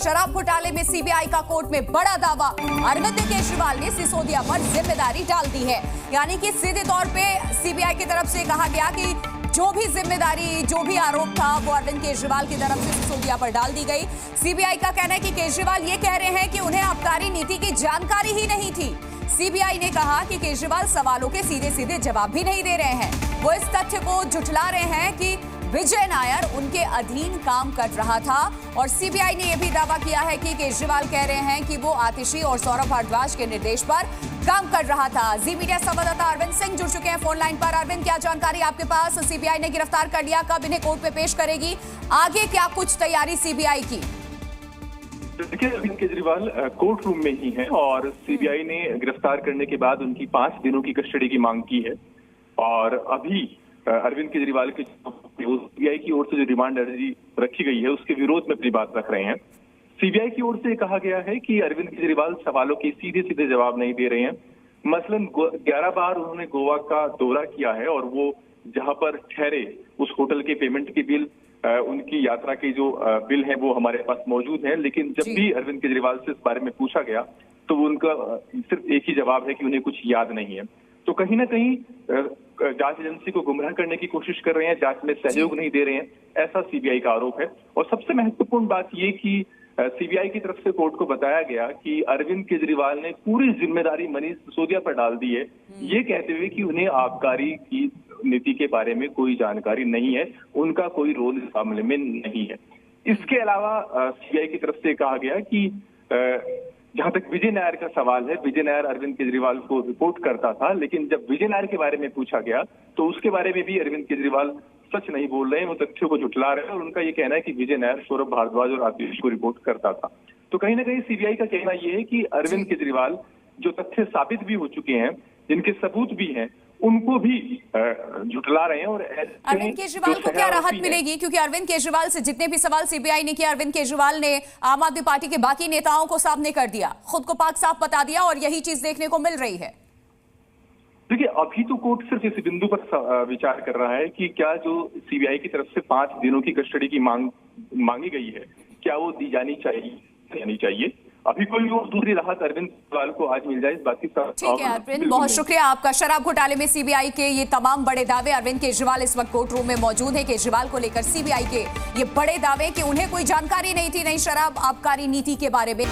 शराब घोटाले में सीबीआई का कोर्ट में बड़ा दावा। अरविंद केजरीवाल ने सिसोदिया पर जिम्मेदारी डाल दी है। यानी कि सीधे तौर पे सीबीआई की तरफ से कहा गया कि जो भी जिम्मेदारी, जो भी आरोप था वो अरविंद केजरीवाल की तरफ से सिसोदिया पर डाल दी गई। सीबीआई का कहना है कि केजरीवाल ये कह रहे हैं कि उन्हें आबकारी नीति की जानकारी ही नहीं थी। सीबीआई ने कहा कि केजरीवाल सवालों के सीधे सीधे जवाब भी नहीं दे रहे हैं। वो इस तथ्य को झुठला रहे हैं कि विजय नायर उनके अधीन काम कर रहा था। और सीबीआई ने यह भी दावा किया है कि केजरीवाल कह रहे हैं कि वो आतिशी और सौरभ भारद्वाज के निर्देश पर काम कर रहा था। जी मीडिया संवाददाता अरविंद सिंह जुड़ चुके हैं फोन लाइन पर। अरविंद, क्या जानकारी आपके पास? सीबीआई ने गिरफ्तार कर लिया, कब इन्हें कोर्ट में पेश करेगी? आगे क्या कुछ तैयारी सीबीआई की? देखिए, अरविंद केजरीवाल कोर्ट रूम में ही हैं और सीबीआई ने गिरफ्तार करने के बाद उनकी 5 दिनों की कस्टडी की मांग की है। और अभी अरविंद केजरीवाल के सीबीआई की ओर से जो रिमांड अर्जी रखी गई है उसके विरोध में अपनी बात रख रहे हैं। सीबीआई की ओर से कहा गया है कि अरविंद केजरीवाल सवालों के सीधे सीधे जवाब नहीं दे रहे हैं। मसलन 11 बार उन्होंने गोवा का दौरा किया है और वो जहां पर ठहरे उस होटल के पेमेंट के बिल, उनकी यात्रा के जो बिल है वो हमारे पास मौजूद है। लेकिन जब भी अरविंद केजरीवाल से इस बारे में पूछा गया तो उनका सिर्फ एक ही जवाब है कि उन्हें कुछ याद नहीं है। तो कहीं ना कहीं जांच एजेंसी को गुमराह करने की कोशिश कर रहे हैं, जांच में सहयोग नहीं दे रहे हैं, ऐसा सीबीआई का आरोप है। और सबसे महत्वपूर्ण बात ये कि सीबीआई की तरफ से कोर्ट को बताया गया कि अरविंद केजरीवाल ने पूरी जिम्मेदारी मनीष सिसोदिया पर डाल दी है, ये कहते हुए कि उन्हें आबकारी की नीति के बारे में कोई जानकारी नहीं है, उनका कोई रोल इस मामले में नहीं है। इसके अलावा सीबीआई की तरफ से कहा गया कि जहां तक विजय नायर का सवाल है, विजय नायर अरविंद केजरीवाल को रिपोर्ट करता था, लेकिन जब विजय नायर के बारे में पूछा गया तो उसके बारे में भी अरविंद केजरीवाल सच नहीं बोल रहे हैं, वो तथ्यों को झुठला रहे हैं। और उनका ये कहना है कि विजय नायर सौरभ भारद्वाज और आतिश को रिपोर्ट करता था। तो कहीं ना कहीं सीबीआई का कहना यह है कि अरविंद केजरीवाल जो तथ्य साबित भी हो चुके हैं, जिनके सबूत भी हैं, उनको भी झुठला रहे हैं। और अरविंद केजरीवाल को क्या राहत मिलेगी? क्योंकि अरविंद केजरीवाल से जितने भी सवाल सीबीआई ने किया, अरविंद केजरीवाल ने आम आदमी पार्टी के बाकी नेताओं को सामने कर दिया, खुद को पाक साफ बता दिया, और यही चीज देखने को मिल रही है। देखिए, अभी तो कोर्ट सिर्फ इस बिंदु पर विचार कर रहा है कि क्या जो सीबीआई की तरफ से 5 दिनों की कस्टडी की मांगी गई है, क्या वो दी जानी चाहिए। अभी कोई और दूसरी राहत अरविंद केजरीवाल को आज मिल जाए, इस बात की ठीक है अरविंद, बहुत शुक्रिया आपका। शराब घोटाले में सीबीआई के ये तमाम बड़े दावे, अरविंद केजरीवाल इस वक्त कोर्ट रूम में मौजूद है। केजरीवाल को लेकर सीबीआई के ये बड़े दावे कि उन्हें कोई जानकारी नहीं थी नई शराब आबकारी नीति के बारे में।